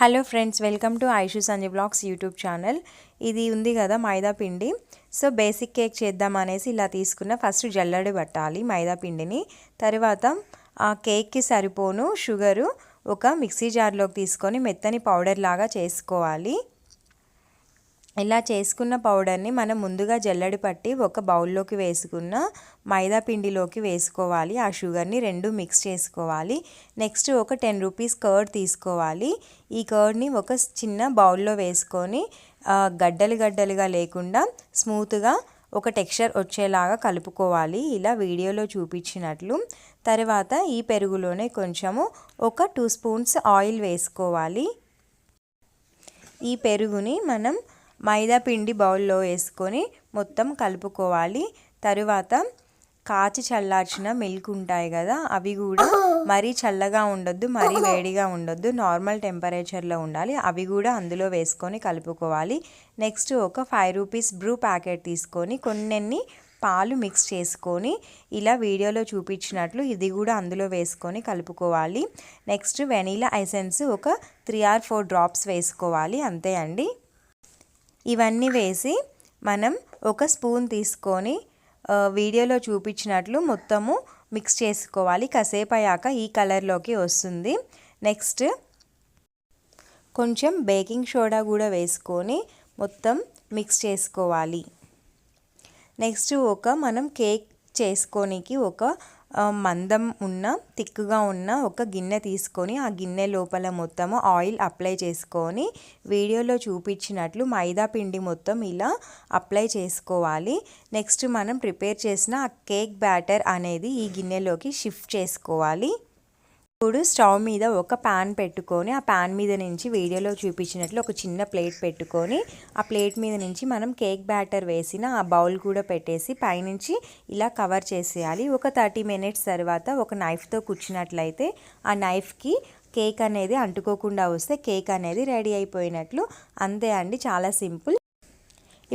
Hello friends, welcome to Aishu Sanjay blogs YouTube channel. ఇది ఉంది కదా మైదా పిండి. సో బేసిక్ కేక్ చేద్దాం అనేసి ఇలా తీసుకున్న. ఫస్ట్ జల్లెడ పట్టాలి మైదా పిండిని. తర్వాత ఆ కేక్కి సరిపోను షుగరు ఒక మిక్సీ జార్లోకి తీసుకొని మెత్తని పౌడర్ లాగా చేసుకోవాలి. ఇలా చేసుకున్న పౌడర్ని మనం ముందుగా జల్లెడ పట్టి ఒక బౌల్లోకి వేసుకున్న మైదా పిండిలోకి వేసుకోవాలి. ఆ షుగర్ని రెండు మిక్స్ చేసుకోవాలి. నెక్స్ట్ ఒక 10 రూపీస్ కర్డ్ తీసుకోవాలి. ఈ కర్డ్ని ఒక చిన్న బౌల్లో వేసుకొని గడ్డలు గడ్డలుగా లేకుండా స్మూత్గా ఒక టెక్స్చర్ వచ్చేలాగా కలుపుకోవాలి, ఇలా వీడియోలో చూపించినట్లు. తర్వాత ఈ పెరుగులోనే కొంచెము ఒక 2 స్పూన్స్ ఆయిల్ వేసుకోవాలి. ఈ పెరుగుని మనం మైదా పిండి బౌల్లో వేసుకొని మొత్తం కలుపుకోవాలి. తరువాత కాచి చల్లార్చిన మిల్క్ ఉంటాయి కదా, అవి కూడా మరీ చల్లగా ఉండొద్దు, మరీ వేడిగా ఉండొద్దు, నార్మల్ టెంపరేచర్లో ఉండాలి. అవి కూడా అందులో వేసుకొని కలుపుకోవాలి. నెక్స్ట్ ఒక 5 రూపీస్ బ్రూ ప్యాకెట్ తీసుకొని కొన్ని పాలు మిక్స్ చేసుకొని ఇలా వీడియోలో చూపించినట్లు ఇది కూడా అందులో వేసుకొని కలుపుకోవాలి. నెక్స్ట్ వెనీలా ఎసెన్స్ ఒక 3 or 4 డ్రాప్స్ వేసుకోవాలి, అంతే అండి. ఇవన్నీ వేసి మనం ఒక స్పూన్ తీసుకొని వీడియోలో చూపించినట్లు మొత్తము మిక్స్ చేసుకోవాలి. కాసేపు అయ్యాక ఈ కలర్లోకి వస్తుంది. నెక్స్ట్ కొంచెం బేకింగ్ సోడా కూడా వేసుకొని మొత్తం మిక్స్ చేసుకోవాలి. నెక్స్ట్ మనం కేక్ చేసుకోనికి ఒక మందం ఉన్న థిక్గా ఉన్న ఒక గిన్నె తీసుకొని ఆ గిన్నె లోపల మొత్తము ఆయిల్ అప్లై చేసుకొని వీడియోలో చూపించినట్లు మైదా పిండి మొత్తం ఇలా అప్లై చేసుకోవాలి. నెక్స్ట్ మనం ప్రిపేర్ చేసిన ఆ కేక్ బ్యాటర్ అనేది ఈ గిన్నెలోకి షిఫ్ట్ చేసుకోవాలి. ఇప్పుడు స్టవ్ మీద ఒక ప్యాన్ పెట్టుకొని ఆ ప్యాన్ మీద నుంచి వీడియోలో చూపించినట్లు ఒక చిన్న ప్లేట్ పెట్టుకొని ఆ ప్లేట్ మీద నుంచి మనం కేక్ బ్యాటర్ వేసిన ఆ బౌల్ కూడా పెట్టేసి పైనుంచి ఇలా కవర్ చేసేయాలి. ఒక 30 minutes తర్వాత ఒక నైఫ్తో కుచ్చినట్లయితే ఆ నైఫ్కి కేక్ అనేది అంటుకోకుండా వస్తే కేక్ అనేది రెడీ అయిపోయినట్లు. అంతే అండి, చాలా సింపుల్.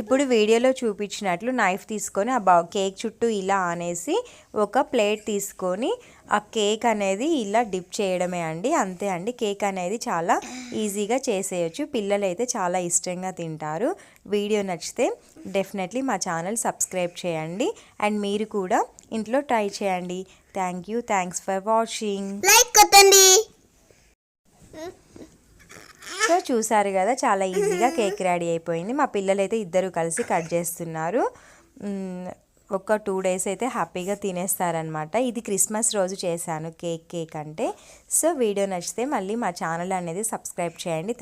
ఇప్పుడు వీడియోలో చూపించినట్లు నైఫ్ తీసుకొని ఆ కేక్ చుట్టూ ఇలా అనేసి ఒక ప్లేట్ తీసుకొని ఆ కేక్ అనేది ఇలా డిప్ చేయడమే అండి, అంతే అండి. కేక్ అనేది చాలా ఈజీగా చేసేయచ్చు, పిల్లలు అయితే చాలా ఇష్టంగా తింటారు. వీడియో నచ్చితే డెఫినెట్లీ మా ఛానల్ సబ్స్క్రైబ్ చేయండి అండ్ మీరు కూడా ఇంట్లో ట్రై చేయండి. Thanks for watching. లైక్ కొట్టండి. సో చూసారు కదా, చాలా ఈజీగా కేక్ రెడీ అయిపోయింది. మా పిల్లలైతే ఇద్దరు కలిసి కట్ చేస్తున్నారు. ఒక 2 days అయితే హ్యాపీగా తినేస్తారనమాట. ఇది క్రిస్మస్ రోజు చేశాను కేక్ అంటే. సో వీడియో నచ్చితే మళ్ళీ మా ఛానల్ అనేది సబ్స్క్రైబ్ చేయండి.